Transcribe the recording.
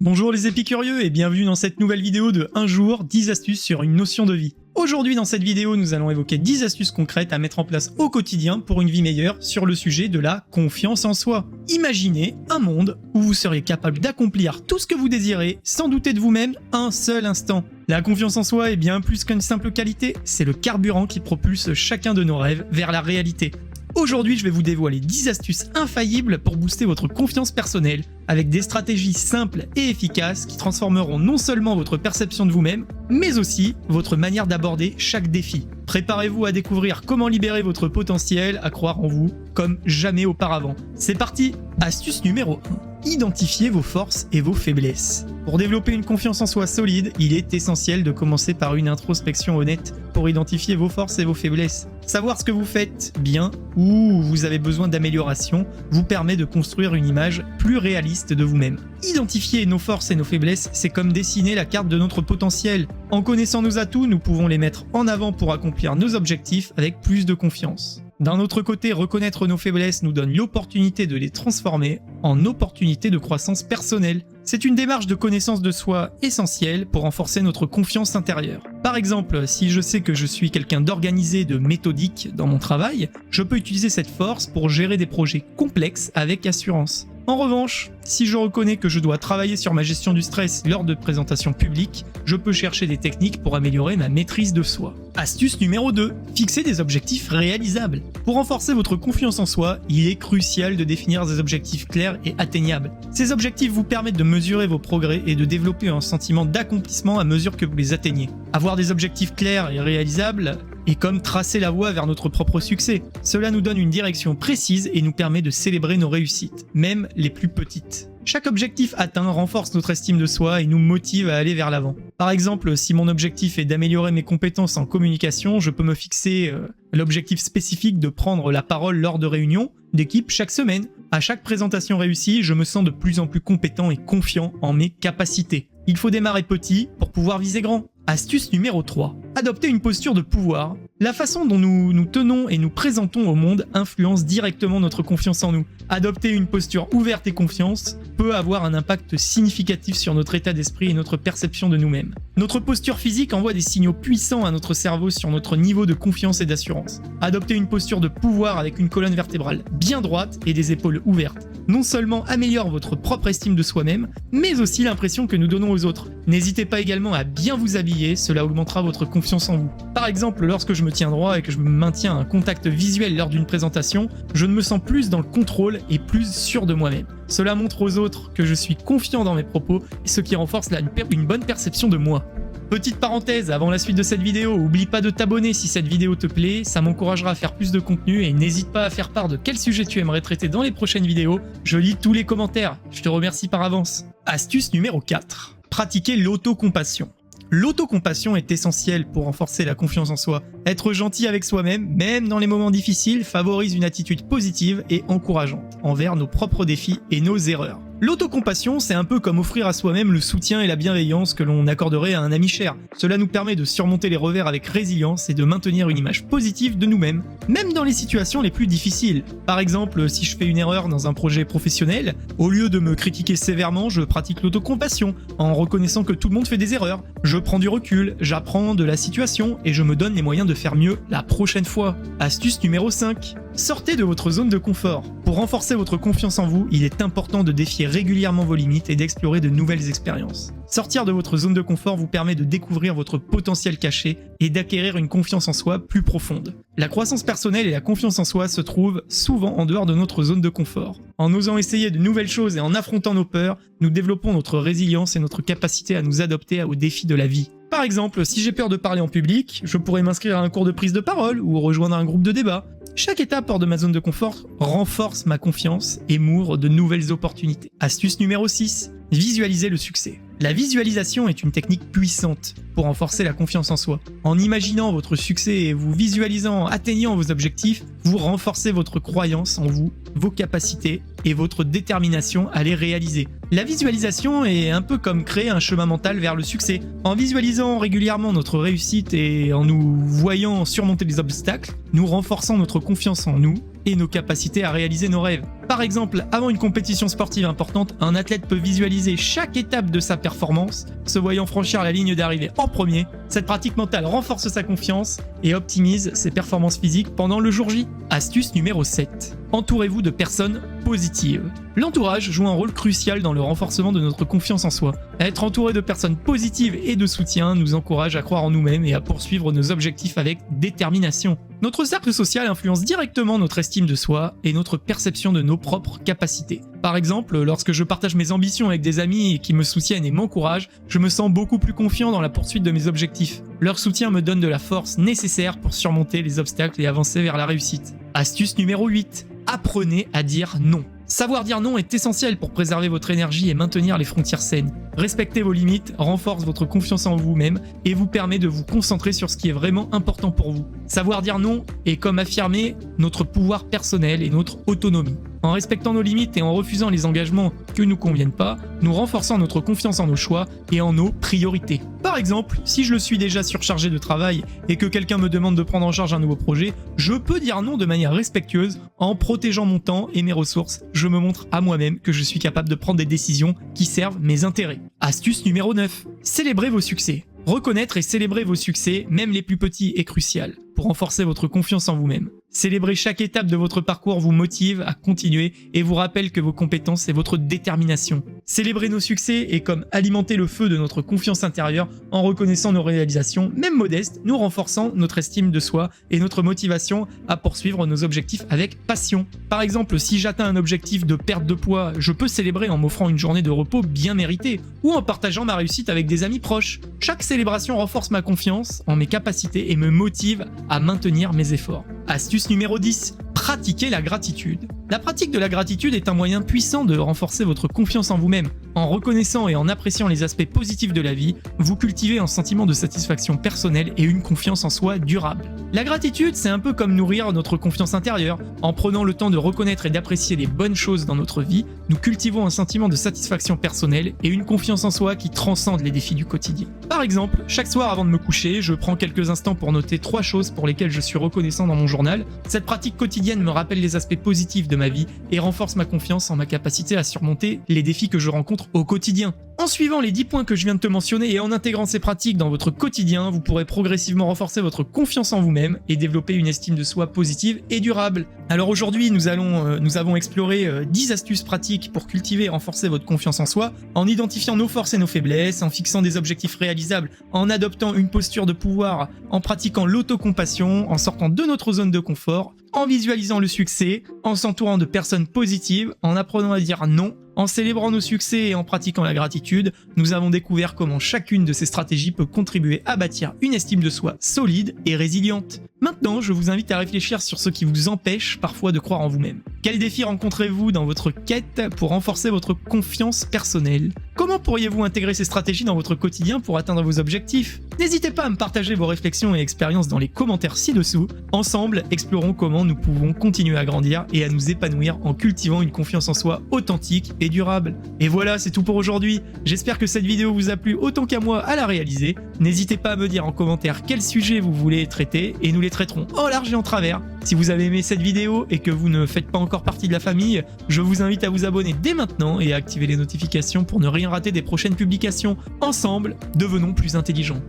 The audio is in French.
Bonjour les épicurieux et bienvenue dans cette nouvelle vidéo de 1 jour, 10 astuces sur une notion de vie. Aujourd'hui dans cette vidéo, nous allons évoquer 10 astuces concrètes à mettre en place au quotidien pour une vie meilleure sur le sujet de la confiance en soi. Imaginez un monde où vous seriez capable d'accomplir tout ce que vous désirez sans douter de vous-même un seul instant. La confiance en soi est bien plus qu'une simple qualité, c'est le carburant qui propulse chacun de nos rêves vers la réalité. Aujourd'hui, je vais vous dévoiler 10 astuces infaillibles pour booster votre confiance personnelle avec des stratégies simples et efficaces qui transformeront non seulement votre perception de vous-même, mais aussi votre manière d'aborder chaque défi. Préparez-vous à découvrir comment libérer votre potentiel, à croire en vous comme jamais auparavant. C'est parti! Astuce numéro 1. Identifiez vos forces et vos faiblesses. Pour développer une confiance en soi solide, il est essentiel de commencer par une introspection honnête pour identifier vos forces et vos faiblesses. Savoir ce que vous faites bien ou où vous avez besoin d'amélioration vous permet de construire une image plus réaliste de vous-même. Identifier nos forces et nos faiblesses, c'est comme dessiner la carte de notre potentiel. En connaissant nos atouts, nous pouvons les mettre en avant pour accomplir nos objectifs avec plus de confiance. D'un autre côté, reconnaître nos faiblesses nous donne l'opportunité de les transformer en opportunités de croissance personnelle. C'est une démarche de connaissance de soi essentielle pour renforcer notre confiance intérieure. Par exemple, si je sais que je suis quelqu'un d'organisé, de méthodique dans mon travail, je peux utiliser cette force pour gérer des projets complexes avec assurance. En revanche, si je reconnais que je dois travailler sur ma gestion du stress lors de présentations publiques, je peux chercher des techniques pour améliorer ma maîtrise de soi. Astuce numéro 2. Fixer des objectifs réalisables. Pour renforcer votre confiance en soi, il est crucial de définir des objectifs clairs et atteignables. Ces objectifs vous permettent de mesurer vos progrès et de développer un sentiment d'accomplissement à mesure que vous les atteignez. Avoir des objectifs clairs et réalisables est comme tracer la voie vers notre propre succès. Cela nous donne une direction précise et nous permet de célébrer nos réussites, même les plus petites. Chaque objectif atteint renforce notre estime de soi et nous motive à aller vers l'avant. Par exemple, si mon objectif est d'améliorer mes compétences en communication, je peux me fixer l'objectif spécifique de prendre la parole lors de réunions d'équipe chaque semaine. À chaque présentation réussie, je me sens de plus en plus compétent et confiant en mes capacités. Il faut démarrer petit pour pouvoir viser grand. Astuce numéro 3. Adopter une posture de pouvoir. La façon dont nous nous tenons et nous présentons au monde influence directement notre confiance en nous. Adopter une posture ouverte et confiance peut avoir un impact significatif sur notre état d'esprit et notre perception de nous-mêmes. Notre posture physique envoie des signaux puissants à notre cerveau sur notre niveau de confiance et d'assurance. Adopter une posture de pouvoir avec une colonne vertébrale bien droite et des épaules ouvertes non seulement améliore votre propre estime de soi-même, mais aussi l'impression que nous donnons aux autres. N'hésitez pas également à bien vous habiller, cela augmentera votre confiance en vous. Par exemple, lorsque je me tiens droit et que je me maintiens un contact visuel lors d'une présentation, je me sens plus dans le contrôle et plus sûr de moi-même. Cela montre aux autres que je suis confiant dans mes propos, ce qui renforce une bonne perception de moi. Petite parenthèse, avant la suite de cette vidéo, oublie pas de t'abonner si cette vidéo te plaît, ça m'encouragera à faire plus de contenu et n'hésite pas à faire part de quel sujet tu aimerais traiter dans les prochaines vidéos, je lis tous les commentaires, je te remercie par avance. Astuce numéro 4. Pratiquer l'autocompassion. L'autocompassion est essentielle pour renforcer la confiance en soi. Être gentil avec soi-même, même dans les moments difficiles, favorise une attitude positive et encourageante envers nos propres défis et nos erreurs. L'autocompassion, c'est un peu comme offrir à soi-même le soutien et la bienveillance que l'on accorderait à un ami cher. Cela nous permet de surmonter les revers avec résilience et de maintenir une image positive de nous-mêmes, même dans les situations les plus difficiles. Par exemple, si je fais une erreur dans un projet professionnel, au lieu de me critiquer sévèrement, je pratique l'autocompassion en reconnaissant que tout le monde fait des erreurs. Je prends du recul, j'apprends de la situation et je me donne les moyens de faire mieux la prochaine fois. Astuce numéro 5. Sortez de votre zone de confort. Pour renforcer votre confiance en vous, il est important de défier régulièrement vos limites et d'explorer de nouvelles expériences. Sortir de votre zone de confort vous permet de découvrir votre potentiel caché et d'acquérir une confiance en soi plus profonde. La croissance personnelle et la confiance en soi se trouvent souvent en dehors de notre zone de confort. En osant essayer de nouvelles choses et en affrontant nos peurs, nous développons notre résilience et notre capacité à nous adapter aux défis de la vie. Par exemple, si j'ai peur de parler en public, je pourrais m'inscrire à un cours de prise de parole ou rejoindre un groupe de débat. Chaque étape hors de ma zone de confort renforce ma confiance et m'ouvre de nouvelles opportunités. Astuce numéro 6. Visualiser le succès. La visualisation est une technique puissante pour renforcer la confiance en soi. En imaginant votre succès et vous visualisant atteignant vos objectifs, vous renforcez votre croyance en vous, vos capacités et votre détermination à les réaliser. La visualisation est un peu comme créer un chemin mental vers le succès. En visualisant régulièrement notre réussite et en nous voyant surmonter les obstacles, nous renforçons notre confiance en nous et nos capacités à réaliser nos rêves. Par exemple, avant une compétition sportive importante, un athlète peut visualiser chaque étape de sa performance, se voyant franchir la ligne d'arrivée en premier. Cette pratique mentale renforce sa confiance et optimise ses performances physiques pendant le jour J. Astuce numéro 7. Entourez-vous de personnes positives. L'entourage joue un rôle crucial dans le renforcement de notre confiance en soi. Être entouré de personnes positives et de soutien nous encourage à croire en nous-mêmes et à poursuivre nos objectifs avec détermination. Notre cercle social influence directement notre estime de soi et notre perception de nos propres capacités. Par exemple, lorsque je partage mes ambitions avec des amis qui me soutiennent et m'encouragent, je me sens beaucoup plus confiant dans la poursuite de mes objectifs. Leur soutien me donne de la force nécessaire pour surmonter les obstacles et avancer vers la réussite. Astuce numéro 8. Apprenez à dire non. Savoir dire non est essentiel pour préserver votre énergie et maintenir les frontières saines. Respecter vos limites renforce votre confiance en vous-même et vous permet de vous concentrer sur ce qui est vraiment important pour vous. Savoir dire non est comme affirmer notre pouvoir personnel et notre autonomie. En respectant nos limites et en refusant les engagements qui ne nous conviennent pas, nous renforçons notre confiance en nos choix et en nos priorités. Par exemple, si je le suis déjà surchargé de travail et que quelqu'un me demande de prendre en charge un nouveau projet, je peux dire non de manière respectueuse en protégeant mon temps et mes ressources. Je me montre à moi-même que je suis capable de prendre des décisions qui servent mes intérêts. Astuce numéro 9. Célébrez vos succès. Reconnaître et célébrer vos succès, même les plus petits, est crucial pour renforcer votre confiance en vous-même. Célébrer chaque étape de votre parcours vous motive à continuer et vous rappelle que vos compétences et votre détermination. Célébrer nos succès est comme alimenter le feu de notre confiance intérieure en reconnaissant nos réalisations, même modestes, nous renforçant notre estime de soi et notre motivation à poursuivre nos objectifs avec passion. Par exemple, si j'atteins un objectif de perte de poids, je peux célébrer en m'offrant une journée de repos bien méritée ou en partageant ma réussite avec des amis proches. Chaque célébration renforce ma confiance en mes capacités et me motive à maintenir mes efforts. Astuce numéro 10. Pratiquez la gratitude. La pratique de la gratitude est un moyen puissant de renforcer votre confiance en vous-même. En reconnaissant et en appréciant les aspects positifs de la vie, vous cultivez un sentiment de satisfaction personnelle et une confiance en soi durable. La gratitude, c'est un peu comme nourrir notre confiance intérieure. En prenant le temps de reconnaître et d'apprécier les bonnes choses dans notre vie, nous cultivons un sentiment de satisfaction personnelle et une confiance en soi qui transcende les défis du quotidien. Par exemple, chaque soir avant de me coucher, je prends quelques instants pour noter 3 choses pour lesquelles je suis reconnaissant dans mon journal. Cette pratique quotidienne me rappelle les aspects positifs de ma vie et renforce ma confiance en ma capacité à surmonter les défis que je rencontre au quotidien. En suivant les 10 points que je viens de te mentionner et en intégrant ces pratiques dans votre quotidien, vous pourrez progressivement renforcer votre confiance en vous-même et développer une estime de soi positive et durable. Alors aujourd'hui, nous avons exploré 10 astuces pratiques pour cultiver et renforcer votre confiance en soi, en identifiant nos forces et nos faiblesses, en fixant des objectifs réalisables, en adoptant une posture de pouvoir, en pratiquant l'autocompassion, en sortant de notre zone de confort, en visualisant le succès, en s'entourant de personnes positives, en apprenant à dire non, en célébrant nos succès et en pratiquant la gratitude. Nous avons découvert comment chacune de ces stratégies peut contribuer à bâtir une estime de soi solide et résiliente. Maintenant, je vous invite à réfléchir sur ce qui vous empêche parfois de croire en vous-même. Quels défis rencontrez-vous dans votre quête pour renforcer votre confiance personnelle? Comment pourriez-vous intégrer ces stratégies dans votre quotidien pour atteindre vos objectifs? N'hésitez pas à me partager vos réflexions et expériences dans les commentaires ci-dessous. Ensemble, explorons comment nous pouvons continuer à grandir et à nous épanouir en cultivant une confiance en soi authentique et durable. Et voilà, c'est tout pour aujourd'hui. J'espère que cette vidéo vous a plu autant qu'à moi à la réaliser. N'hésitez pas à me dire en commentaire quel sujet vous voulez traiter et nous les traiterons en large et en travers. Si vous avez aimé cette vidéo et que vous ne faites pas encore partie de la famille, je vous invite à vous abonner dès maintenant et à activer les notifications pour ne rien rater des prochaines publications. Ensemble, devenons plus intelligents.